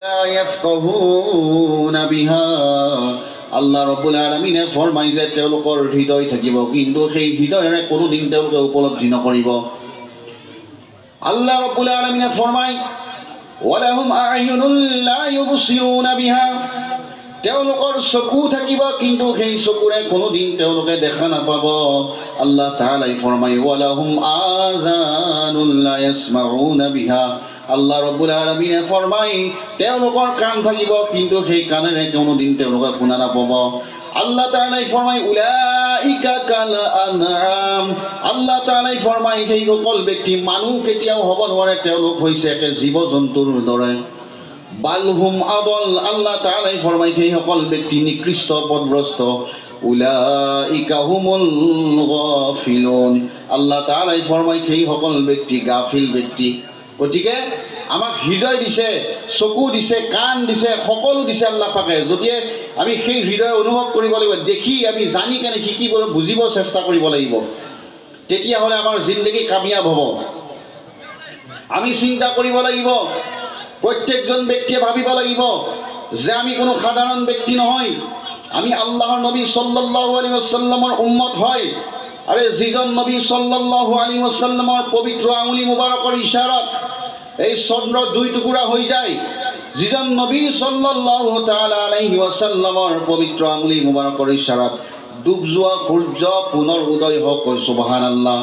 لا يفقهون بها আল্লাহ ৰব্বুল আলামিনে ফৰমাই যে তেওঁলোকৰ হৃদয় থাকিব কিন্তু সেই হৃদয়েৰে কোনোদিন তেওঁলোকে উপলব্ধি নকৰিব। আল্লাহ ৰব্বুল আলামিনে ফৰমাই ওয়ালাহুম আ'য়ুনুন লা ইউবছিৰুনা বিহা, তেওঁলোকৰ চকু থাকিব কিন্তু সেই চকুৰে কোনোদিন তেওঁলোকে দেখা নাপাব। আল্লাহ তাআলাই ফৰমাই ওয়ালাহুম আযানুন লা ইয়াসমাউনা বিহা, আল্লাহ ৰব্বুল আলামিনে ফৰমাই তেওঁলোকৰ কাণ থাকিব কিন্তু সেই কাণেৰে কোনোদিন তেওঁলোকে শুনা নাপাব। আল্লাহ তাআলাই ফৰমাই উলাইকা কাল আনআম, আল্লাহ তাআলাই ফৰমাই সেইসকল ব্যক্তি মানুহ কেতিয়াও হ'ব নোৱাৰে, তেওঁলোক হৈছে একে জীৱ জন্তুৰ দৰে। বালহুম আদল, আল্লাহ তাআলাই ফৰমাই সেইসকল ব্যক্তি নিকৃষ্ট পথভ্ৰষ্ট। উলাইকা হুমুল গাফিলুন, আল্লাহ তাআলাই ফৰমাই সেইসকল ব্যক্তি গাফিল ব্যক্তি। গতিকে আমাক হৃদয় দিছে, চকু দিছে, কাণ দিছে, সকলো দিছে আল্লাহ পাকে। যদিহে আমি সেই হৃদয় অনুভৱ কৰিব লাগিব, দেখি আমি জানি কেনে শিকিব বুজিব চেষ্টা কৰিব লাগিব, তেতিয়াহ'লে আমাৰ জিন্দগী কামিয়াব হ'ব। আমি চিন্তা কৰিব লাগিব, প্ৰত্যেকজন ব্যক্তিয়ে ভাবিব লাগিব যে আমি কোনো সাধাৰণ ব্যক্তি নহয়, আমি আল্লাহৰ নবী সাল্লাল্লাহু আলাইহি ওয়াসাল্লামৰ উম্মত হয়। আৰু যিজন নবী সাল্লাল্লাহু আলাইহি ওয়াসাল্লামৰ পবিত্ৰ আঙুলি মুবাৰকৰ ইশাৰাত এই চন্দ্ৰ দুই টুকুৰা হৈ যায়, যিজন নবী সাল্লাল্লাহু তাআলা আলাইহি ওয়াসাল্লামৰ পবিত্ৰ আঙুলি মুবাৰকৰ ইশাৰাত ডুব যোৱা সূৰ্য পুনৰ উদয় হওক, সুবহানাল্লাহ।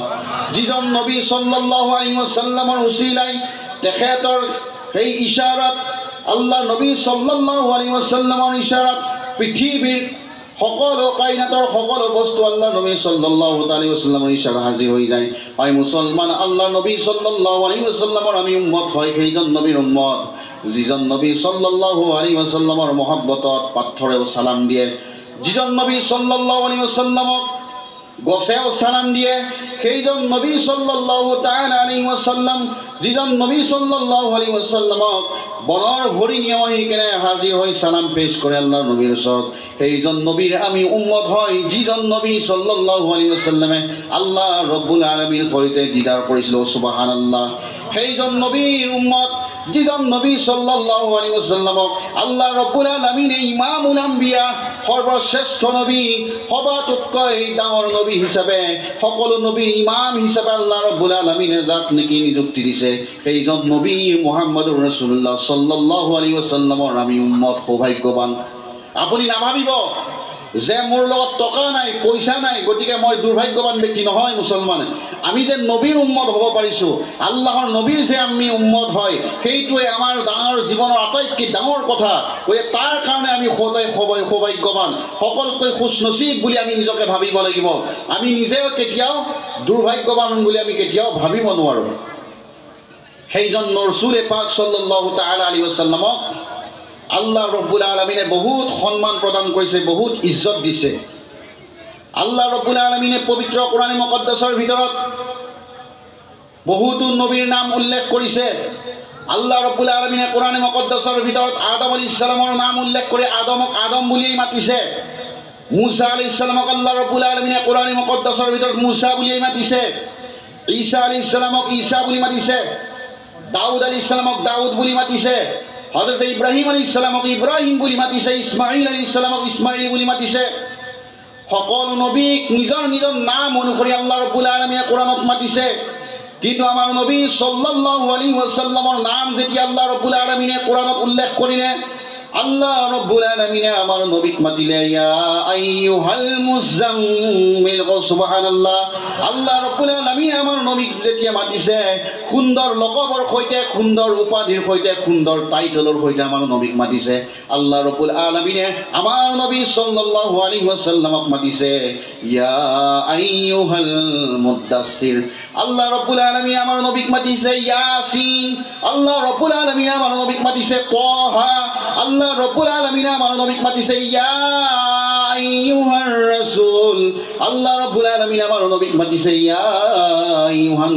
যিজন নবী সাল্লাল্লাহু আলাইহি ওয়াসাল্লামৰ উছিলাই তেখেতৰ সেই ইশাৰাত, আল্লাহ নবী সাল্লাল্লাহু আলাইহি ওয়াসাল্লামৰ ইশাৰাত পৃথিৱীৰ সকলো কায়নাতৰ সকলো বস্তু আল্লাহ নবী সাল্লাল্লাহু আলাইহি ওয়াসাল্লামৰ ইশাৰা হাজিৰ হৈ যায়। হয় মুছলমান, আল্লাহ নবী সাল্লাল্লাহু আলাইহি ওয়াসাল্লামৰ আমি উম্মত হয়, সেইজন নবীৰ উম্মত যিজন নবী সাল্লাল্লাহু আলাইহি ওয়াসাল্লামৰ মহব্বতত পাথৰেও সালাম দিয়ে, যিজন নবী সাল্লাল্লাহু আলাইহি ওয়াসাল্লামক গছেও সালাম দিয়ে, সেইজন নবী সাল্লাল্লাহু তাআলা আলাইহি ওয়াসাল্লাম, যিজন নবী সাল্লাল্লাহু আলাইহি ওয়াসাল্লামক বনৰ হৰিণীয়ে আহি কেনে হাজিৰ হৈ সালাম পেশ কৰে আল্লাহ নবীৰ ওচৰত, সেইজন নবীৰ আমি উম্মত হয়, যিজন নবী সাল্লাল্লাহু আলাইহি ওয়াসাল্লামে আল্লাহ ৰব্বুল আলামিনৰ সৈতে দিদাৰ কৰিছিল, সুবহানাল্লাহ। সেইজন নবীৰ উম্মত, যিজন নবী সাল্লাল্লাহু আলাইহি ওয়াসাল্লামক আল্লাহ ৰব্বুল আলামিনে ইমামুল আম্বিয়া, সৰ্বশ্ৰেষ্ঠ নবী, সবাতোতকৈ ডাঙৰ নবী হিচাপে, সকলো নবীৰ ইমাম হিচাপে আল্লাহ ৰব্বুল আলামিনে যাক নেকি নিযুক্তি দিছে, সেইজন নবী মুহাম্মদুৰ ৰাসূলুল্লাহ সাল্লাল্লাহু আলাইহি ওয়াসাল্লামৰ আমি উম্মত সৌভাগ্যৱান। আপুনি নাভাবিব যে মোৰ লগত টকা নাই, পইচা নাই, গতিকে মই দুৰ্ভাগ্যৱান ব্যক্তি নহয়। মুছলমান, আমি যে নবীৰ উম্মত হ'ব পাৰিছোঁ, আল্লাহৰ নবীৰ যে আমি উম্মত হয়, সেইটোৱে আমাৰ ডাঙৰ জীৱনৰ আটাইতকৈ ডাঙৰ কথা। গতিকে তাৰ কাৰণে আমি সদায় সৌভাগ্যৱান, সকলোতকৈ খুচনচিব বুলি আমি নিজকে ভাবিব লাগিব। আমি নিজেও কেতিয়াও দুৰ্ভাগ্যৱান বুলি আমি কেতিয়াও ভাবিব নোৱাৰোঁ। সেইজন ৰাসূল পাক সাল্লাল্লাহু তাআলা আলাইহি ওয়াসাল্লামক আল্লাহ ৰব্বুল আলামিনে বহুত সন্মান প্ৰদান কৰিছে, বহুত ইজ্জত দিছে। আল্লাহ ৰব্বুল আলামিনে পবিত্ৰ কোৰানে মুকদ্দাছৰ ভিতৰত বহুতো নবীৰ নাম উল্লেখ কৰিছে। আল্লাহ ৰব্বুল আলামিনে কোৰানে মুকদ্দাছৰ ভিতৰত আদম আলাইহিস সালামৰ নাম উল্লেখ কৰি আদমক আদম বুলিয়েই মাতিছে। মুসা আলাইহিস সালামক আল্লাহ ৰব্বুল আলামিনে কোৰানে মুকদ্দাছৰ ভিতৰত মুসা বুলিয়েই মাতিছে। ঈসা আলাইহিস সালামক ঈসা বুলি মাতিছে। দাউদ আলাইহিস সালামক দাউদ বুলি মাতিছে। হযরত ইব্রাহিম আলাইহিস সালামক ইব্রাহিম বুলি মাতিছে। ইসমাইল আলাইহিস সালামক ইসমাইল বুলি মাতিছে। সকলো নবীক নিজৰ নিজৰ নাম অনুসৰি আল্লাহ ৰাব্বুল আলামিনে কোৰানত মাতিছে। কিন্তু আমাৰ নবী সাল্লাল্লাহু আলাইহি ওয়াসাল্লামৰ নাম যেতিয়া আল্লাহ ৰাব্বুল আলামিনে কোৰানত উল্লেখ কৰিলে, আল্লাহ রাব্বুল আলামিনে আমার নবীক মাতিলে ইয়া আইয়ুহাল মুজাম্মিল, সুবহানাল্লাহ। আল্লাহ রাব্বুল আলামিনে আমার নবীক যেতিয়া মাতিছে সুন্দৰ লকবৰ সৈতে, সুন্দৰ উপাধিৰ সৈতে, সুন্দৰ টাইটলৰ সৈতে আমাৰ নবীক মাতিছে। আল্লাহ ৰাব্বুল আলামিনে আমাৰ নবী সাল্লাল্লাহু আলাইহি ওয়াসাল্লামক মাতিছে ইয়া আইয়ুহাল মুদ্দাসসির। আল্লাহ রাব্বুল আলামিনে আমার নবীক মাতিছে ইয়াসিন। আল্লাহ রাব্বুল আলামিনে আমার নবীক মাতিছে তাহা। আল্লাহ রাব্বুল আলামিনে আমার নবীক মাতিছে ইয়া আইয়ুহার রাসূল। আল্লাহ রাব্বুল আলামিনে আমার নবীক মাতিছে ইয়া আইয়ুহান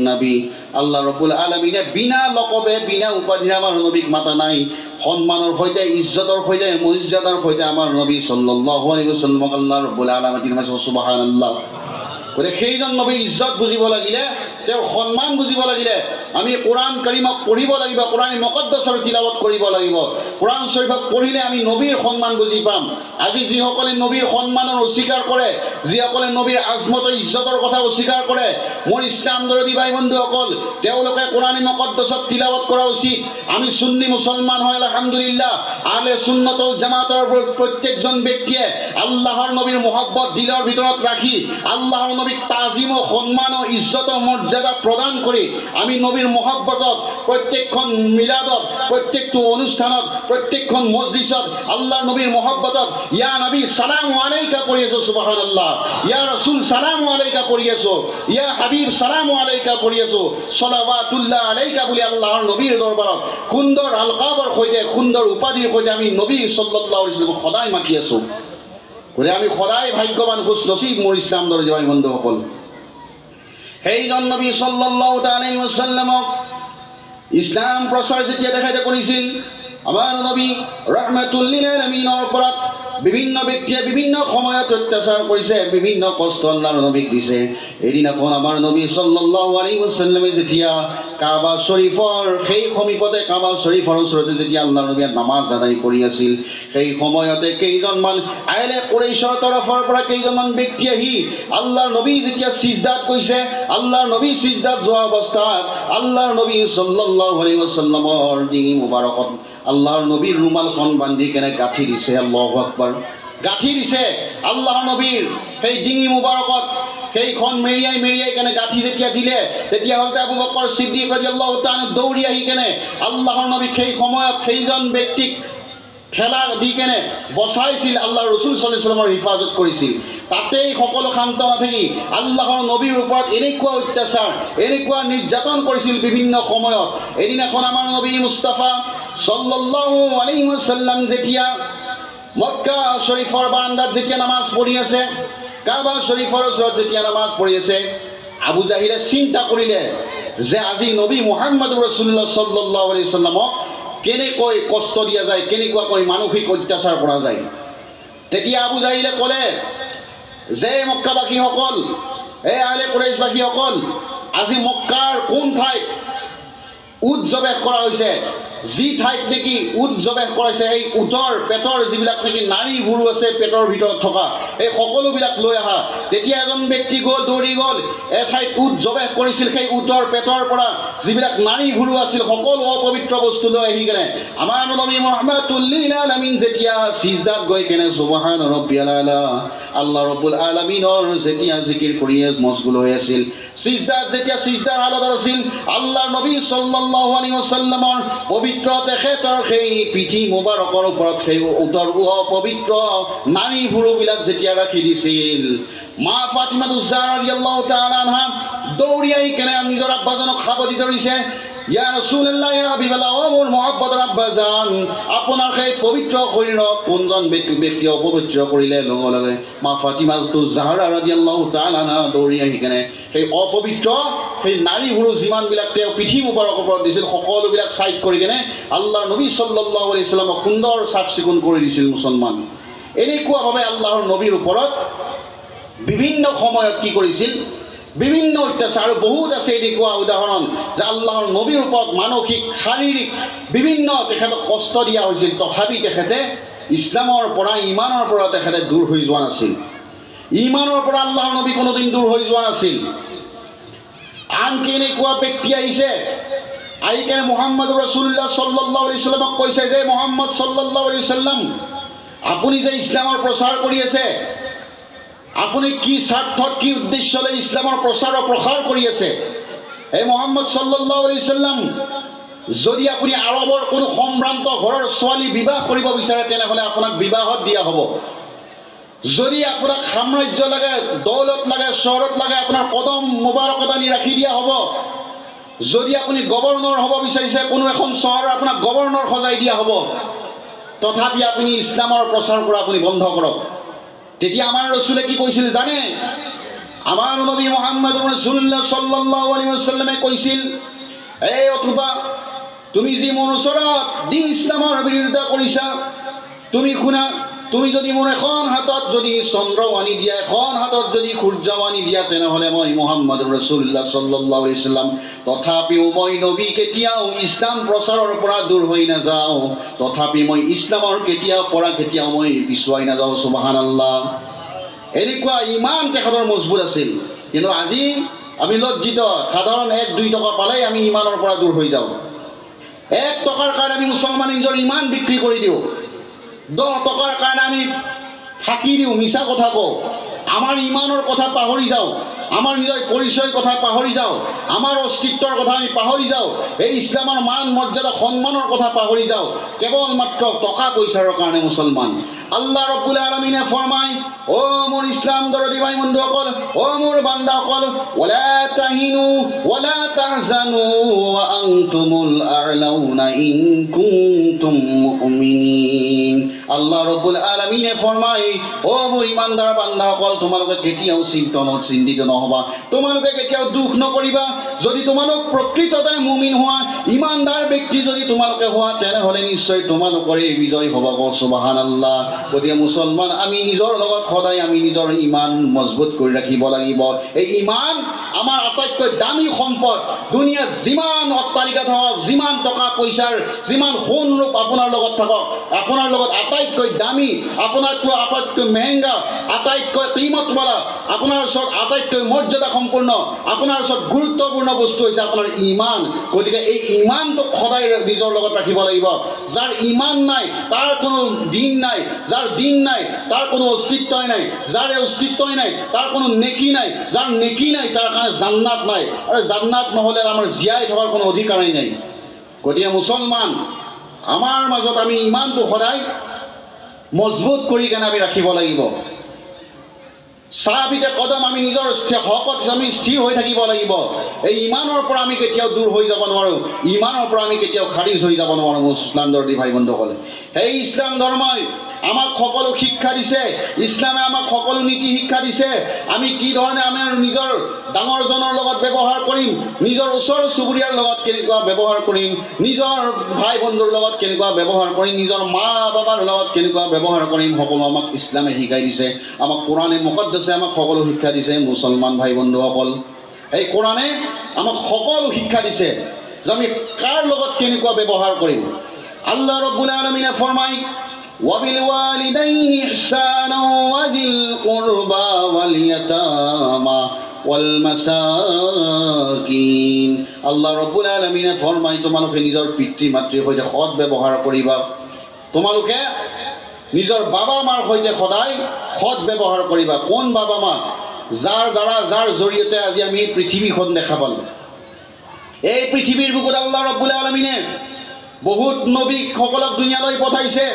নবী। আল্লাহ রাব্বুল আলামিনে বিনা লকবে, বিনা উপাধিৰে আমাৰ নবীক মাতা নাই। সম্মানৰ সৈতে, ইজ্জতৰ সৈতে, মৰ্যাদাৰ সৈতে আমাৰ নবী সাল্লাল্লাহু আলাইহি ওয়াসাল্লামক আল্লাহ ৰাব্বুল আলামিনে মাতিছে, সুবহানাল্লাহ। গতিকে সেইজন নবীৰ ইজ্জত বুজিব লাগিলে তেওঁৰ সন্মান বুজিব লাগিলে আমি কোৰআন কাৰিমক পঢ়িব লাগিব, কোৰআন মুকদ্দাছৰ তিলাৱত কৰিব লাগিব। কোৰআন শৰীফক পঢ়িলে আমি নবীৰ সন্মান বুজি পাম। আজি যিসকলে নবীৰ সন্মানৰ অস্বীকাৰ কৰে, যিসকলে নবীৰ আজমত ইজ্জতৰ কথা অস্বীকাৰ কৰে, মোৰ ইছলাম দৰদী ভাই বন্ধুসকল, তেওঁলোকে কোৰআন মুকদ্দাছত তিলাৱত কৰা উচিত। আমি সুন্নী মুছলমান হয় আলহামদুলিল্লাহ, আহলে সুন্নতল জামাতৰ প্ৰত্যেকজন ব্যক্তিয়ে আল্লাহৰ নবীৰ মহব্বত দিলৰ ভিতৰত ৰাখি আল্লাহৰ নবীক তাজিম ও সন্মান ও ইজ্জত ও মৰ্যাদা প্ৰদান কৰি আমি নবীৰ মহব্বতত প্ৰত্যেকখন মিলাদত, প্ৰত্যেকটো অনুষ্ঠানত, প্ৰত্যেকখন মজলিছত আল্লাহৰ নবীৰ মহব্বতত ইয়া নবী সালামু আলাইকা পঢ়ি আছো, সুবহানাল্লাহ, ইয়া ৰাসূল সালামু আলাইকা পঢ়ি আছো, ইয়া হাবিব সালামু আলাইকা পঢ়ি আছো, সলাৱাতুল্লাহ আলাইকা বুলি আল্লাহৰ নবীৰ দৰবাৰত সুন্দৰ আলকাবৰ সৈতে, সুন্দৰ উপাধিৰ সৈতে আমি নবী সাল্লাল্লাহু আলাইহি ওয়াসাল্লামক সদায় মাতি আছো। গতিকে আমি সদায় ভাগ্যৱান, খুচ নচিব মোৰ ইছলাম দৰদী ভাই বন্ধুসকল। সেইজন নবী সাল্লাল্লাহু আলাইহি ওয়াসাল্লামক ইছলাম প্ৰচাৰ যেতিয়া তেখেতে কৰিছিল, আমাৰ নবী ৰাহমাতুল লিল আলামিনৰ ওপৰত বিভিন্ন ব্যক্তিয়ে বিভিন্ন সময়ত অত্যাচাৰ কৰিছে, বিভিন্ন কষ্ট আল্লাহৰ নবীক দিছে। এদিনাখন আমাৰ নবী সাল্লাল্লাহু আলাইহি ওয়াসাল্লামে যেতিয়া কাবা শৰীফৰ সেই সমীপতে কাবা শৰীফৰ ওচৰতে যেতিয়া আল্লাহৰ নবীয়ে নামাজ আদায় কৰি আছিল, সেই সময়তে কেইজনমান আহলে কুৰাইশৰ তৰফৰ পৰা কেইজনমান ব্যক্তি আহি আল্লাহৰ নবী যেতিয়া সিজদাত গৈছে, আল্লাহৰ নবী সিজদাত যোৱা অৱস্থাত আল্লাহৰ নবী সাল্লাল্লাহু আলাইহি ওয়াসাল্লামৰ ডিঙি মুবাৰকত আল্লাহৰ নবীৰ ৰুমালখন বান্ধি কেনে গাঁঠি দিছে। আল্লাহু আকবাৰ, গাঁঠি দিছে আল্লাহৰ নবীৰ সেই ডিঙি মুবাৰকত, সেইখন মেৰিয়াই মেৰিয়াই কেনে গাঁঠি যেতিয়া দিলে, তেতিয়া হযৰত আবু বকৰ সিদ্দিক ৰাদিয়াল্লাহু তাআলা দৌৰি আহি কেনে আল্লাহৰ নবীক সেই সময়ত সেইজন ব্যক্তিক ঠেলা দি কেনে বচাইছিল, আল্লাহ ৰসুল সাল্লাল্লাহু আলাইহি ওয়াসাল্লামৰ হিফাজত কৰিছিল। তাতেই সকলো শান্ত নাথাকি আল্লাহৰ নবীৰ ওপৰত এনেকুৱা অত্যাচাৰ, এনেকুৱা নিৰ্যাতন কৰিছিল বিভিন্ন সময়ত। এদিনাখন আমাৰ নবী মুস্তাফা সাল্লাল্লাহু আলাইহি ওয়াসাল্লাম যেতিয়া মক্কা শৰীফৰ বাৰান্দাত যেতিয়া নামাজ পঢ়ি আছে, কাবা শৰীফৰ ওচৰত যেতিয়া নামাজ পঢ়ি আছে, আবু জাহিলে চিন্তা কৰিলে যে আজি নবী মুহাম্মদুৰ ৰাসূলুল্লাহ সাল্লাল্লাহু আলাইহি ওয়াসাল্লামক কেনেকৈ কষ্ট দিয়া যায়, কেনেকুৱাকৈ মানসিক অত্যাচাৰ কৰা যায়। তেতিয়া আবু জাহিলে ক'লে যে মক্কাবাসীসকল, এই আহলে কুৰাইশবাসীসকল, আজি মক্কাৰ কোন ঠাইত উট জবেহ কৰা হৈছে, যি ঠাইত নেকি উট জবেহ কৰাইছে, সেই উটৰ পেটৰ যিবিলাক নেকি নাড়ীবোৰ আছে পেটৰ ভিতৰত থকা, এই সকলোবিলাক লৈ আহা। তেতিয়া এজন ব্যক্তি গ'ল, দৌৰি গ'ল, এঠাইত উট জবেহ কৰিছিল, সেই উটৰ পেটৰ পৰা যিবিলাক নাড়ীবোৰ আছিল সকলো অপবিত্ৰ বস্তু লৈ আহি কেনে আমাৰ নবী মুহাম্মাদুল লিল আলামিন যেতিয়া সিজদাত গৈ কেনে সুবহান ৰাব্বিয়াল আলা আল্লাহ ৰাব্বুল আলামিনৰ যেতিয়া জিকিৰ কৰি মশগুল হৈ আছিল, সিজদাত যেতিয়া সিজদাৰ হালত আছিল, আল্লাহ নবী সাল্লাল্লাহু আলাইহি ওয়াসাল্লামৰ পবিত্ৰ তেখেতৰ সেই পিঠি মুবাৰকৰ ওপৰত সেই উটৰ অপবিত্ৰ নাড়ীবোৰবিলাক যেতিয়া ৰাখি দিছিল, মা ফাতিমাতুজ জাহৰা ৰাদিয়াল্লাহু তাআলা আনহা দৌৰি আহি কেনে নিজৰ আব্বাজনক সাৱটি ধৰিছে, ইয়া ৰাসূলুল্লাহ, ইয়া হাবিবাল্লাহ, ও মোৰ মহব্বতৰ আব্বাজান, আপোনাৰ সেই পবিত্ৰ শৰীৰক কোনজন ব্যক্তিয়ে অপবিত্ৰ কৰিলে। লগে লগে মা ফাতিমাতুজ জাহৰা ৰাদিয়াল্লাহু তাআলা আনহা দৌৰি আহি কেনে সেই অপবিত্ৰ সেই নাৰীবোৰ যিমানবিলাক তেওঁ পিঠি মুবাৰকৰ ওপৰত দিছিল সকলোবিলাক চাইড কৰি কেনে আল্লাহৰ নবী সাল্লাল্লাহু আলাইহি ওয়াসাল্লামক সুন্দৰ চাফ চিকুণ কৰি দিছিল। মুছলমান এনেকুৱাভাৱে আল্লাহৰ নবীৰ ওপৰত বিভিন্ন সময়ত কি কৰিছিল, বিভিন্ন অত্যাচাৰ, আৰু বহুত আছে এনেকুৱা উদাহৰণ যে আল্লাহৰ নবীৰ ওপৰত মানসিক, শাৰীৰিক বিভিন্ন তেখেতক কষ্ট দিয়া হৈছিল, তথাপি তেখেতে ইছলামৰ পৰা, ইমানৰ পৰা তেখেতে দূৰ হৈ যোৱা নাছিল। ইমানৰ পৰা আল্লাহৰ নবী কোনোদিন দূৰ হৈ যোৱা নাছিল। আনকি এনেকুৱা ব্যক্তি আহিছে, আহি কেনে মুহাম্মদ ৰাসূলুল্লাহ সাল্লাল্লাহু আলাইহি ওয়াসাল্লামক কৈছে যে মুহাম্মদ সাল্লাল্লাহু আলাইহি ওয়াসাল্লাম, আপুনি যে ইছলামৰ প্ৰচাৰ কৰি আছে, আপুনি কি স্বাৰ্থত, কি উদ্দেশ্য লৈ ইছলামৰ প্ৰচাৰ আৰু প্ৰসাৰ কৰি আছে? এই মুহাম্মদ সাল্লাল্লাহু আলাইহি ওয়াসাল্লাম, যদি আপুনি আৰবৰ কোনো সম্ভ্ৰান্ত ঘৰৰ ছোৱালী বিবাহ কৰিব বিচাৰে তেনেহ'লে আপোনাক বিবাহত দিয়া হ'ব। যদি আপোনাক সাম্ৰাজ্য লাগে, দৌলত লাগে, চহৰত লাগে, আপোনাৰ কদম মুবাৰকত আনি ৰাখি দিয়া হ'ব। যদি আপুনি গভৰ্ণৰ হ'ব বিচাৰিছে, কোনো এখন চহৰৰ আপোনাক গভৰ্ণৰ সজাই দিয়া হ'ব। তথাপি আপুনি ইছলামৰ প্ৰচাৰ কৰা আপুনি বন্ধ কৰক। তেতিয়া আমাৰ ৰসুলে কি কৈছিল জানে? আমাৰ নবী মুহাম্মদ ৰাসূলুল্লাহ সাল্লাল্লাহু আলাইহি ওয়াসাল্লামে কৈছিল, এই অথবা তুমি যি মোৰ ওচৰত দিন ইছলামৰ বিৰোধিতা কৰিছা, তুমি শুনা, তুমি যদি মোৰ এখন হাতত যদি চন্দ্ৰও আনি দিয়া, এখন হাতত যদি সূৰ্যও আনি দিয়া, তেনেহ'লে মই মুহাম্মদ ৰাছূলুল্লাহ সাল্লাল্লাহু আলাইহি ওয়াসাল্লাম তথাপিও মই নবী কেতিয়াও ইছলাম প্ৰচাৰৰ পৰা দূৰ হৈ নাযাওঁ, তথাপি মই ইছলামৰ কেতিয়াও মই পিছুৱাই নাযাওঁ। সুবহানাল্লাহ। এনেকুৱা ইমান তেখেতৰ মজবুত আছিল। কিন্তু আজি আমি লজ্জিত, সাধাৰণ 1-2 টকা পালেই আমি ইমানৰ পৰা দূৰ হৈ যাওঁ। 1 টকাৰ কাৰণে আমি মুছলমান নিজৰ ইমান বিক্ৰী কৰি দিওঁ, 10 টকাৰ কাৰণে আমি ফাঁকি দিওঁ, মিছা কথা কওঁ, আমাৰ ইমানৰ কথা পাহৰি যাওঁ, আমাৰ নিজৰ পৰিচয়ৰ কথা পাহৰি যাওঁ, আমাৰ অস্তিত্বৰ কথা আমি পাহৰি যাওঁ, এই ইছলামৰ মান মৰ্যাদা সন্মানৰ কথা পাহৰি যাওঁ, কেৱল মাত্ৰ টকা পইচাৰ কাৰণে মুছলমান। আল্লাহ ৰব্বুল আলামিনে ফৰমায়, অ মোৰ ইছলাম দৰদী ভাই বন্ধুসকল, অ মোৰ বান্দাসকল, ওয়ালা তাহিনু ওয়ালা তাহজানু ওয়া আনতুমুল আ'লাউনা ইন কুনতুম মুমিনিন। আল্লাহ ৰব্বুল আলামিনে ফৰমায়, অ মোৰ ইমানদাৰ বান্দাসকল, তোমালোকে কেতিয়াও চিন্তিত নহবা, তোমালোকে কেতিয়াও দুখ নকৰিবা। যদি তোমালোক প্ৰকৃততে মুমিন হোৱা, ইমানদাৰ ব্যক্তি যদি তোমালোকে হোৱা, তেনেহ'লে নিশ্চয় তোমালোকৰে বিজয় হ'ব। সুবহানাল্লাহ। গতিকে মুছলমান আমি নিজৰ লগত সদায় আমি নিজৰ ইমান মজবুত কৰি ৰাখিব লাগিব। এই ইমান আমাৰ আটাইতকৈ দামী সম্পদ। দুনিয়াত যিমান অট্টালিকা থাকক, যিমান টকা পইচাৰ, যিমান সোণ ৰূপ আপোনাৰ লগত থাকক, আপোনাৰ লগত আটাইতকৈ দামী, আপোনাতকৈ আটাইতকৈ মেহেংগা, আটাইতকৈ কিমতৱালা, আপোনাৰ ওচৰত আটাইতকৈ মৰ্যাদা সম্পূৰ্ণ, আপোনাৰ ওচৰত গুৰুত্বপূৰ্ণ বস্তু হৈছে আপোনাৰ ইমান। গতিকে এই ইমানটোক সদায় নিজৰ লগত ৰাখিব লাগিব। যাৰ ইমান নাই তাৰ কোনো দিন নাই, যাৰ দিন নাই তাৰ কোনো অস্তিত্বই নাই, যাৰ অস্তিত্বই নাই তাৰ কোনো নেকি নাই, যাৰ নেকি নাই তাৰ কাৰণে জান্নাত নাই, আৰু জান্নাত নহ'লে আমাৰ জীয়াই থকাৰ কোনো অধিকাৰেই নাই। গতিকে মুছলমান, আমাৰ মাজত আমি ইমানটো সদায় মজবুত কৰি কেনে আমি ৰাখিব লাগিব। চাবিতে কদম আমি নিজৰ হকত আমি স্থিৰ হৈ থাকিব লাগিব। এই ইমানৰ পৰা আমি কেতিয়াও দূৰ হৈ যাব নোৱাৰোঁ, ইমানৰ পৰা আমি কেতিয়াও খাৰিজ হৈ যাব নোৱাৰোঁ। ইছলাম দৰ্দী ভাই বন্ধুসকলে, সেই ইছলাম ধৰ্মই আমাক সকলো শিক্ষা দিছে, ইছলামে আমাক সকলো নীতি শিক্ষা দিছে। আমি কি ধৰণে আমাৰ নিজৰ ডাঙৰজনৰ লগত ব্যৱহাৰ কৰিম, নিজৰ ওচৰ চুবুৰীয়াৰ লগত কেনেকুৱা ব্যৱহাৰ কৰিম, নিজৰ ভাই বন্ধুৰ লগত কেনেকুৱা ব্যৱহাৰ কৰিম, নিজৰ মা বাবাৰ লগত কেনেকুৱা ব্যৱহাৰ কৰিম, সকলো আমাক ইছলামে শিকাই দিছে। আমাক কোৰাণে মুকদ্দাছে আমাক সকলো শিক্ষা দিছে। মুছলমান ভাই বন্ধুসকল, এই কোৰাণে আমাক সকলো শিক্ষা দিছে যে আমি কাৰ লগত কেনেকুৱা ব্যৱহাৰ কৰিম। আল্লাহ ৰব্বুল আলামিনে ফৰমায়, وبالوالدين إحسانا وذي القربى واليتامى والمساكين। আল্লাহ ৰব্বুল আলামিনে ফৰমায়, তোমালোকে নিজৰ পিতৃ মাতৃৰ সৈতে সৎ ব্যৱহাৰ কৰিবা, তোমালোকে নিজৰ বাবা মাৰ সৈতে সদায় সৎ ব্যৱহাৰ কৰিবা। কোন বাবা মা? যাৰ জৰিয়তে আজি আমি এই পৃথিৱীখন দেখা পালোঁ। এই পৃথিৱীৰ বুকুত আল্লাহ ৰব্বুল আলামিনে বহুত নবীসকলক দুনিয়ালৈ পঠাইছে,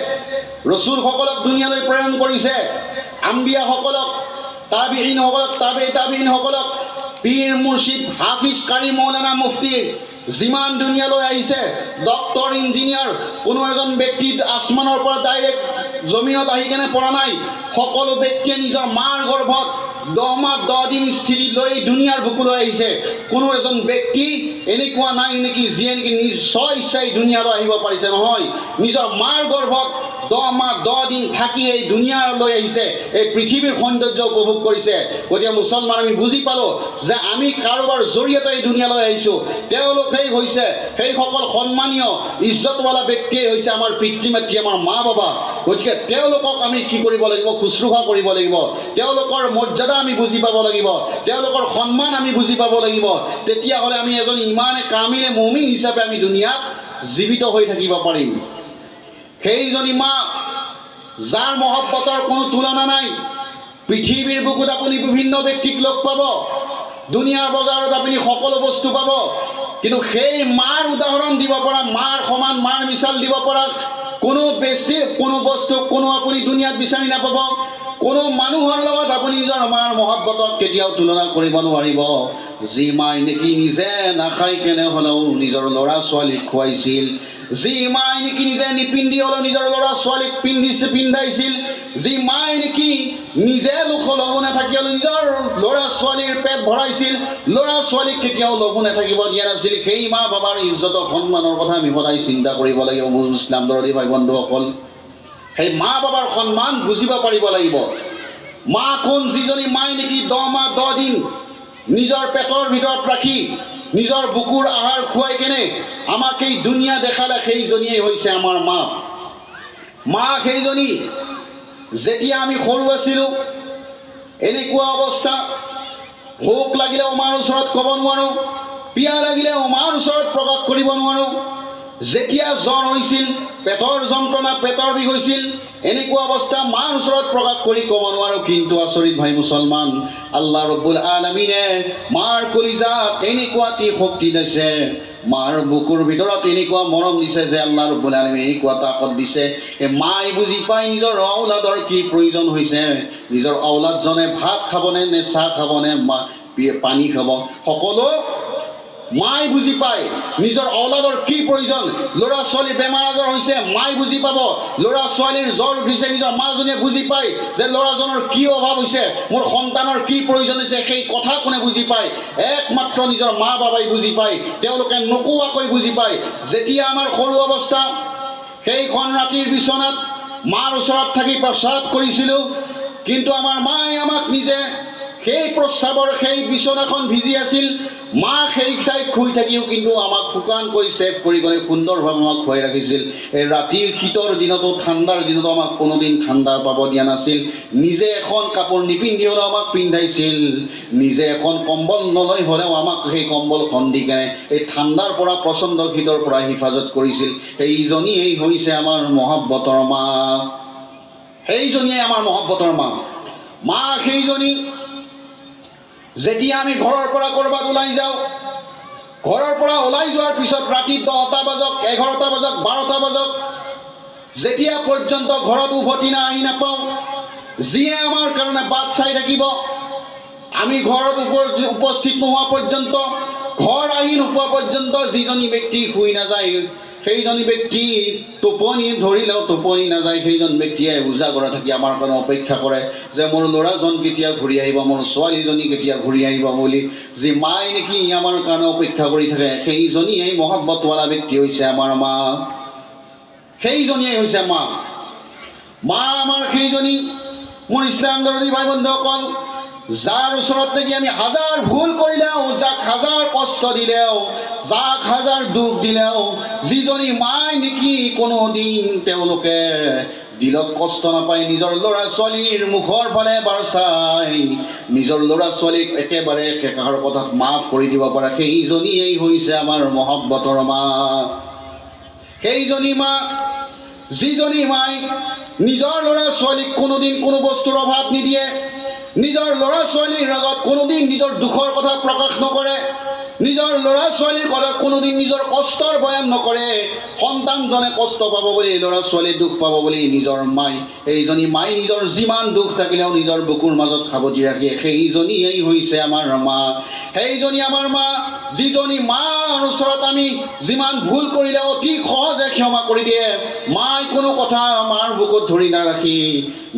ৰসুলসকলক দুনিয়ালৈ প্ৰেৰণ কৰিছে, আম্বিয়াসকলক, তাবিঈনসকলক, তাবিঈনসকলক, পীৰ মুৰ্শিদ হাফিজ কাৰী মৌলানা মুফতি যিমান দুনিয়ালৈ আহিছে, ডক্টৰ ইঞ্জিনিয়াৰ, কোনো এজন ব্যক্তি আসমানৰ পৰা ডাইৰেক্ট জমিনত আহি কেনে পৰা নাই। সকলো ব্যক্তিয়ে নিজৰ মাৰ গৰ্ভত 10 মাহ 10 দিন স্থিতি লৈ দুনিয়াৰ বুকুলৈ আহিছে। কোনো এজন ব্যক্তি এনেকুৱা নাই নেকি যিয়ে নেকি নিজ ইচ্ছাই দুনিয়ালৈ আহিব পাৰিছে? নহয়, নিজৰ মাৰ গৰ্ভত 10 মাহ 10 দিন থাকি এই দুনিয়ালৈ আহিছে, এই পৃথিৱীৰ সৌন্দৰ্য উপভোগ কৰিছে। গতিকে মুছলমান, আমি বুজি পালোঁ যে আমি কাৰোবাৰ জৰিয়তে এই দুনিয়ালৈ আহিছোঁ। তেওঁলোকেই হৈছে সেইসকল সন্মানীয় ইজ্জতৱালা ব্যক্তিয়েই হৈছে আমাৰ পিতৃ মাতৃ, আমাৰ মা বাবা। গতিকে তেওঁলোকক আমি কি কৰিব লাগিব? শুশ্ৰূষা কৰিব লাগিব। তেওঁলোকৰ মৰ্যাদা আমি বুজি পাব লাগিব, তেওঁলোকৰ সন্মান আমি বুজি পাব লাগিব। তেতিয়াহ'লে আমি এজন ইমানে কামিলে মুমিন হিচাপে আমি দুনিয়াত জীৱিত হৈ থাকিব পাৰিম। সেইজনী মা যাৰ মহব্বতৰ কোনো তুলনা নাই। পৃথিৱীৰ বুকুত আপুনি বিভিন্ন ব্যক্তিক লগ পাব, দুনিয়াৰ বজাৰত আপুনি সকলো বস্তু পাব, কিন্তু সেই মাৰ উদাহৰণ দিব পৰা, মাৰ সমান, মাৰ মিছাল দিব পৰা কোনো ব্যক্তি, কোনো বস্তু, কোনো আপুনি দুনিয়াত বিচাৰি নাপাব। কোনো মানুহৰ লগত আপুনি নিজৰ মাৰ মহব্বতক কেতিয়াও তুলনা কৰিব নোৱাৰিব। যি মাই নেকি নিজে নাখাই কেনে হ'লেও নিজৰ ল'ৰা ছোৱালীক খুৱাইছিল, যি মাই নেকি নিজে নিপিন্ধি হ'লেও নিজৰ ল'ৰা ছোৱালীক পিন্ধাইছিল, যি মাই নেকি নিজে লঘু নাথাকি হ'লেও নিজৰ ল'ৰা ছোৱালীৰ পেট ভৰাইছিল, ল'ৰা ছোৱালীক কেতিয়াও লঘু নাথাকিব দিয়া নাছিল, সেই মা বাবাৰ ইজ্জত সন্মানৰ কথা আমি সদায় চিন্তা কৰিব লাগিব। ইছলাম দৰদী ভাই বন্ধুসকল, সেই মা বাবাৰ সন্মান বুজিব পাৰিব লাগিব। মা কোন? যিজনী মাই নেকি 10 মাহ 10 দিন নিজৰ পেটৰ ভিতৰত ৰাখি নিজৰ বুকুৰ আহাৰ খুৱাই কেনে আমাক এই দুনিয়া দেখালে, সেইজনীয়ে হৈছে আমাৰ মা। মা সেইজনী যেতিয়া আমি সৰু আছিলোঁ, এনেকুৱা অৱস্থা, ভোক লাগিলেও মাৰ ওচৰত ক'ব নোৱাৰোঁ, পিয়া লাগিলেও মাৰ ওচৰত প্ৰকাশ কৰিব নোৱাৰোঁ। যেতিয়া জ্বৰ হৈছিল, পেটৰ যন্ত্ৰণা, পেটৰ বিষ হৈছিল, এনেকুৱা অৱস্থা মাৰ ওচৰত প্ৰকাশ কৰি ক'ব নোৱাৰোঁ। কিন্তু আচৰিত ভাই মুছলমান, আল্লাহ ৰব্বুল আলামিনে মাৰ কলিজাত এনেকুৱা এটি শক্তি দিছে, মাৰ বুকুৰ ভিতৰত এনেকুৱা মৰম দিছে যে আল্লাহ ৰব্বুল আলামিনে এনেকুৱা তাকত দিছে, মাই বুজি পায় নিজৰ ঔলাদৰ কি প্ৰয়োজন হৈছে। নিজৰ ঔলাদজনে ভাত খাবনে নে চাহ খাবনে পানী খাব, সকলো মাই বুজি পায়। নিজৰ ঔলাদৰ কি প্ৰয়োজন, ল'ৰা ছোৱালীৰ বেমাৰ আজাৰ হৈছে মাই বুজি পাব, ল'ৰা ছোৱালীৰ জ্বৰ উঠিছে নিজৰ মাজনীয়ে বুজি পায় যে ল'ৰাজনৰ কি অভাৱ হৈছে, মোৰ সন্তানৰ কি প্ৰয়োজন হৈছে, সেই কথা কোনে বুজি পায়? একমাত্ৰ নিজৰ মা বাবাই বুজি পায়। তেওঁলোকে নোকোৱাকৈ বুজি পায়। যেতিয়া আমাৰ সৰু অৱস্থা, সেইখন ৰাতিৰ বিচনাত মাৰ ওচৰত থাকি প্ৰস্ৰাৱ কৰিছিলোঁ, কিন্তু আমাৰ মায়ে আমাক নিজে সেই প্ৰস্ৰাৱৰ সেই বিচনাখন ভিজি আছিল, মা সেই ঠাইত শুই থাকিও কিন্তু আমাক শুকানকৈ ছেভ কৰি গ'লে সুন্দৰভাৱে আমাক খুৱাই ৰাখিছিল। এই ৰাতিৰ শীতৰ দিনতো, ঠাণ্ডাৰ দিনতো আমাক কোনোদিন ঠাণ্ডা পাব দিয়া নাছিল। নিজে এখন কাপোৰ নিপিন্ধি হ'লেও আমাক পিন্ধাইছিল, নিজে এখন কম্বল নলৈ হ'লেও আমাক সেই কম্বলখন দি কেনে এই ঠাণ্ডাৰ পৰা, প্ৰচণ্ড শীতৰ পৰা হিফাজত কৰিছিল। সেইজনীয়েই হৈছে আমাৰ মহব্বতৰ মা। সেইজনীয়ে আমাৰ মহব্বতৰ মা। মা সেইজনী যেতিয়া আমি ঘৰৰ পৰা ক'ৰবাত ওলাই যাওঁ, ঘৰৰ পৰা ওলাই যোৱাৰ পিছত ৰাতি 10টা বাজক, 11টা বাজক, 12টা বাজক, যেতিয়া পৰ্যন্ত ঘৰত উভতি আহি নাপাওঁ, যিয়ে আমাৰ কাৰণে বাট চাই থাকিব, আমি ঘৰত উপস্থিত নোহোৱা পৰ্যন্ত, ঘৰ আহি নোপোৱা পৰ্যন্ত যিজনী ব্যক্তি শুই নাযায়, সেইজনী ব্যক্তি টোপনি ধৰিলেও টোপনি নাযায়, সেইজন ব্যক্তিয়ে উজাগৰা থাকি আমাৰ কাৰণে অপেক্ষা কৰে যে মোৰ ল'ৰাজন কেতিয়া ঘূৰি আহিব, মোৰ ছোৱালীজনী কেতিয়া ঘূৰি আহিব বুলি। যি মাই নেকি আমাৰ কাৰণে অপেক্ষা কৰি থাকে, সেইজনীয়ে মহব্বতৱালা ব্যক্তি হৈছে আমাৰ মা। সেইজনীয়ে হৈছে মা। মা আমাৰ সেইজনী, মোৰ ইছলাম দৰদী ভাই বন্ধুসকল, যাৰ ওচৰত নেকি আমি হাজাৰ ভুল কৰিলেও, যাক হাজাৰ কষ্ট দিলেও, যাক হাজাৰ দুখ দিলেও, যিজনী মাই নেকি কোনোদিন তেওঁলোকে দিলত কষ্ট নাপায়, নিজৰ ল'ৰা ছোৱালীৰ মুখৰ ফালে এবাৰ চাই নিজৰ ল'ৰা ছোৱালীক একেবাৰে একেষাৰ কথাত মাফ কৰি দিব পাৰে, সেইজনীয়েই হৈছে আমাৰ মহব্বতৰ মা। সেইজনী মা, যিজনী মাই নিজৰ ল'ৰা ছোৱালীক কোনোদিন কোনো বস্তুৰ অভাৱ নিদিয়ে, নিজৰ ল'ৰা ছোৱালীৰ আগত কোনোদিন নিজৰ দুখৰ কথা প্ৰকাশ নকৰে, নিজৰ ল'ৰা ছোৱালীৰ কথা কোনোদিন নিজৰ কষ্টৰ বয়ান নকৰে। সন্তানজনে কষ্ট পাব বুলি, ল'ৰা ছোৱালীয়ে দুখ পাব বুলি নিজৰ মাই, এইজনী মাই নিজৰ যিমান দুখ থাকিলেও নিজৰ বুকুৰ মাজত সাৱটি ৰাখে, সেইজনীয়েই হৈছে আমাৰ মা। সেইজনী আমাৰ মা, যিজনী মাৰ ওচৰত আমি যিমান ভুল কৰিলে অতি সহজে ক্ষমা কৰি দিয়ে। মাই কোনো কথা মাৰ বুকুত ধৰি নাৰাখি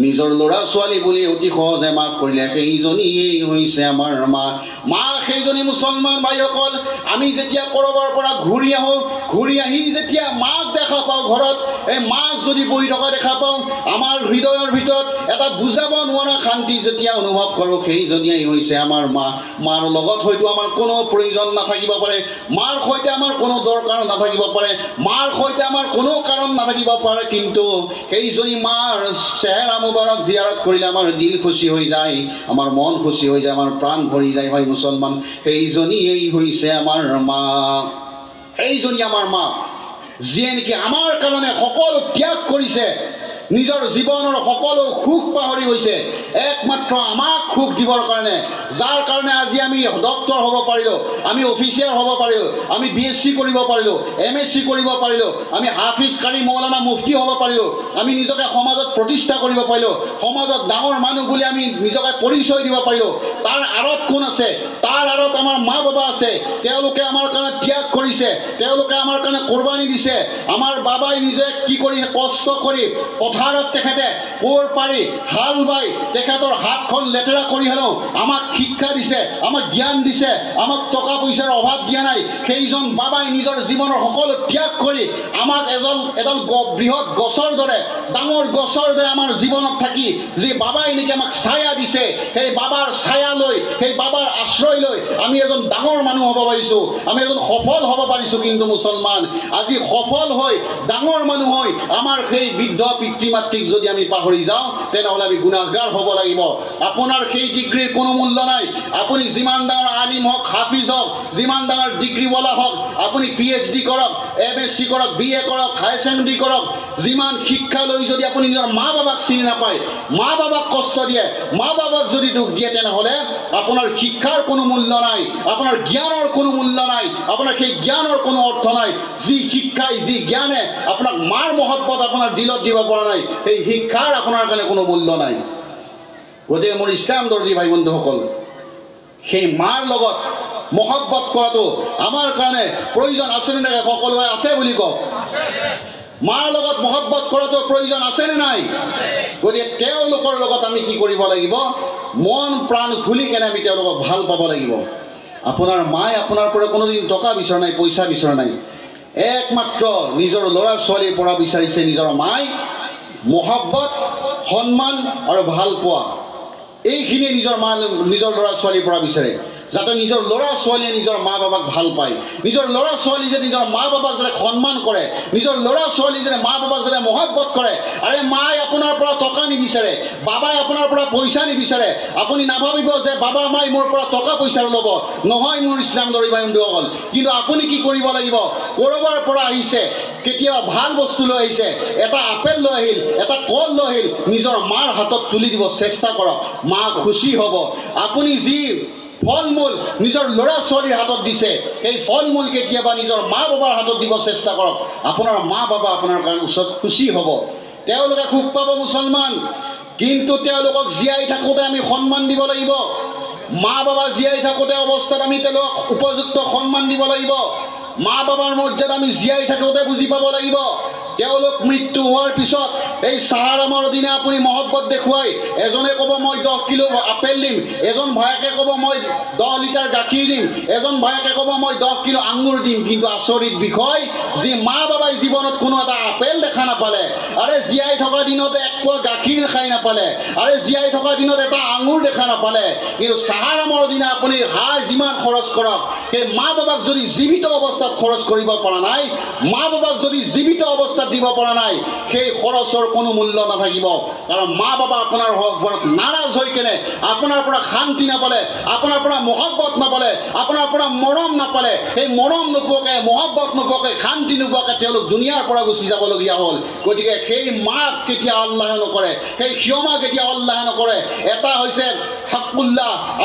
নিজৰ ল'ৰা ছোৱালী বুলি অতি সহজে মাফ কৰিলে, সেইজনীয়েই হৈছে আমাৰ মা। মা সেইজনী মুছলমান ভাইসকল, আমি যেতিয়া ক'ৰবাৰ পৰা ঘূৰি আহোঁ, ঘূৰি আহি যেতিয়া মাক দেখা পাওঁ ঘৰত, এই মাক যদি বহি থকা দেখা পাওঁ, আমাৰ হৃদয়ৰ ভিতৰত এটা বুজাব নোৱাৰা শান্তি যেতিয়া অনুভৱ কৰোঁ, সেইজনীয়েই হৈছে আমাৰ মা। মাৰ লগত হয়তো আমাৰ কোনো প্ৰয়োজন নাথাকিব পাৰে, মাৰ সৈতে আমাৰ কোনো দৰকাৰ নাথাকিব পাৰে, মাৰ সৈতে আমাৰ কোনো কাৰণ নাথাকিব পাৰে, কিন্তু সেইজনী মাৰ চেহেৰা মুবাৰক জিয়াৰত কৰিলে আমাৰ দিল খুচি হৈ যায়, আমাৰ মন খুচি হৈ যায়, আমাৰ প্ৰাণ ভৰি যায় ভাই মুছলমান। সেইজনীয়েই হৈছে আমাৰ মা। সেইজনী আমাৰ মা, যিয়ে নেকি আমাৰ কাৰণে সকলো ত্যাগ কৰিছে, নিজৰ জীৱনৰ সকলো সুখ পাহৰি গৈছে একমাত্ৰ আমাক সুখ দিবৰ কাৰণে, যাৰ কাৰণে আজি আমি ডক্টৰ হ'ব পাৰিলোঁ, আমি অফিচিয়াৰ হ'ব পাৰিলোঁ, আমি BSc কৰিব পাৰিলোঁ, MSc কৰিব পাৰিলোঁ, আমি হাফিজ কাৰী মৌলানা মুফতি হ'ব পাৰিলোঁ, আমি নিজকে সমাজত প্ৰতিষ্ঠা কৰিব পাৰিলোঁ, সমাজত ডাঙৰ মানুহ বুলি আমি নিজকে পৰিচয় দিব পাৰিলোঁ, তাৰ আঁৰত কোন আছে? তাৰ আঁৰত আমাৰ মা বাবা আছে। তেওঁলোকে আমাৰ কাৰণে ত্যাগ কৰিছে, তেওঁলোকে আমাৰ কাৰণে কোৰবানী দিছে। আমাৰ বাবাই নিজে কি কৰিছে? কষ্ট কৰি পথাৰত তেখেতে কোৰ পাৰি হাল বাই তেখেতৰ হাতখন লেতেৰা কৰি হ'লেও আমাক শিক্ষা দিছে, আমাক জ্ঞান দিছে, আমাক টকা পইচাৰ অভাৱ দিয়া নাই। সেইজন বাবাই নিজৰ জীৱনৰ সকলো ত্যাগ কৰি আমাক এডাল বৃহৎ গছৰ দৰে, ডাঙৰ গছৰ দৰে আমাৰ জীৱনত থাকি যি বাবাই নেকি আমাক ছায়া দিছে, সেই বাবাৰ ছায়া লৈ, সেই বাবাৰ আশ্ৰয় লৈ আমি এজন ডাঙৰ মানুহ হ'ব পাৰিছোঁ, আমি এজন সফল হ'ব পাৰিছোঁ। কিন্তু মুছলমান আজি সফল হৈ ডাঙৰ মানুহ হৈ আমাৰ সেই বৃদ্ধ পিতৃ মাতৃক যদি আমি পাহৰি যাওঁ, তেনেহ'লে আমি গুণাহগাৰ হ'ব লাগিব। আপোনাৰ সেই ডিগ্ৰীৰ কোনো মূল্য নাই। আপুনি যিমান ডাঙৰ আলিম হওক, হাফিজ হওক, যিমান ডাঙৰ ডিগ্ৰীৱালা হওক, আপুনি PhD কৰক, MSc কৰক, BA কৰক, হায়াৰ ছেকেণ্ডেৰী কৰক, যিমান শিক্ষা লৈ যদি আপুনি নিজৰ মা বাবাক চিনি নাপায়, মা বাবাক কষ্ট দিয়ে, মা বাবাক যদি দুখ দিয়ে, তেনেহ'লে আপোনাৰ শিক্ষাৰ কোনো মূল্য নাই, আপোনাৰ জ্ঞানৰ কোনো মূল্য নাই, আপোনাৰ সেই জ্ঞানৰ কোনো অৰ্থ নাই। যি শিক্ষাই, যি জ্ঞানে আপোনাক মাৰ মহব্বত আপোনাৰ দিলত দিব পৰা নাই, সেই শিক্ষাৰ আপোনাৰ কাৰণে কোনো মূল্য নাই। গতিকে মোৰ ইছলাম দৰ্জী ভাই বন্ধুসকল, সেই মাৰ লগত মহব্বত কৰাটো আমাৰ কাৰণে প্ৰয়োজন আছেনে নাই? সকলোৱে আছে বুলি কওক। মাৰ লগত মহব্বত কৰাটো প্ৰয়োজন আছেনে নাই? গতিকে তেওঁলোকৰ লগত আমি কি কৰিব লাগিব? মন প্ৰাণ খুলি কেনে আমি তেওঁলোকক ভাল পাব লাগিব। আপোনাৰ মায়ে আপোনাৰ পৰা কোনোদিন টকা বিচৰা নাই, পইচা বিচৰা নাই। একমাত্ৰ নিজৰ ল'ৰা ছোৱালীৰ পৰা বিচাৰিছে নিজৰ মাই মহব্বত, সন্মান আৰু ভাল পোৱা। এইখিনিয়ে নিজৰ ল'ৰা ছোৱালীৰ পৰা বিচাৰে, যাতে নিজৰ ল'ৰা ছোৱালীয়ে নিজৰ মা বাবাক ভাল পায়, নিজৰ ল'ৰা ছোৱালী যে নিজৰ মা বাবাক যাতে সন্মান কৰে, নিজৰ ল'ৰা ছোৱালী যে মা বাবাক যাতে মহব্বত কৰে। আৰে মাই আপোনাৰ পৰা টকা নিবিচাৰে, বাবাই আপোনাৰ পৰা পইচা নিবিচাৰে। আপুনি নাভাবিব যে বাবা মাই মোৰ পৰা টকা পইচা ল'ব, নহয় মোৰ ইছলাম দৰ্জী ভাই বন্ধুসকল। কিন্তু আপুনি কি কৰিব লাগিব? ক'ৰবাৰ পৰা আহিছে, কেতিয়াবা ভাল বস্তু লৈ আহিছে, এটা আপেল লৈ আহিল, এটা কল লৈ আহিল, নিজৰ মাৰ হাতত তুলি দিব চেষ্টা কৰক, মা খুচি হ'ব। আপুনি যি ফল মূল নিজৰ ল'ৰা ছোৱালীৰ হাতত দিছে, সেই ফল মূল কেতিয়াবা নিজৰ মা বাবাৰ হাতত দিব চেষ্টা কৰক। আপোনাৰ মা বাবা আপোনাৰ কাৰণে ওচৰত খুচি হ'ব, তেওঁলোকে সুখ পাব মুছলমান। কিন্তু তেওঁলোকক জীয়াই থাকোঁতে আমি সন্মান দিব লাগিব। মা বাবা জীয়াই থাকোঁতে অৱস্থাত আমি তেওঁলোকক উপযুক্ত সন্মান দিব লাগিব। মা বাবাৰ মৰ্যাদা আমি জীয়াই থাকোঁতে বুজি পাব লাগিব। তেওঁলোক মৃত্যু হোৱাৰ পিছত এই চাহাৰামৰ দিনা আপুনি মহব্বত দেখুৱাই, এজনে ক'ব মই 10 কিলো আপেল দিম, এজন ভায়েকে ক'ব মই 10 লিটাৰ গাখীৰ দিম, এজন ভায়েকে ক'ব মই 10 কিলো আঙুৰ দিম। কিন্তু আচৰিত বিষয়, যি মা বাবাই জীৱনত কোনো এটা আপেল দেখা নাপালে, আৰে জীয়াই থকা দিনত এক পোৱা গাখীৰ খাই নাপালে, আৰে জীয়াই থকা দিনত এটা আঙুৰ দেখা নাপালে, কিন্তু চাহাৰামৰ দিনা আপুনি হাই যিমান খৰচ কৰক, সেই মা বাবাক যদি জীৱিত অৱস্থাত খৰচ কৰিব পৰা নাই, মা বাবাক যদি জীৱিত অৱস্থাত দিব পৰা নাই, সেই খৰচৰ কোনো মূল্য নাথাকিব। কাৰণ মা বাবা আপোনাৰ ওপৰত নাৰাজ হৈ কেনে আপোনাৰ পৰা শান্তি নাপালে, আপোনাৰ পৰা মহব্বত নাপালে, আপোনাৰ পৰা মৰম নাপালে, সেই মৰম নোপোৱাকে, মহব্বত নোপোৱাকে, শান্তি নোপোৱাকে তেওঁলোক দুনিয়াৰ পৰা গুচি যাবলগীয়া হ'ল। গতিকে সেই মাক কেতিয়া আল্লাহে নকৰে, সেই ক্ষমা কেতিয়া আল্লাহে নকৰে। এটা হৈছে হাক্কুল্লাহ আৰু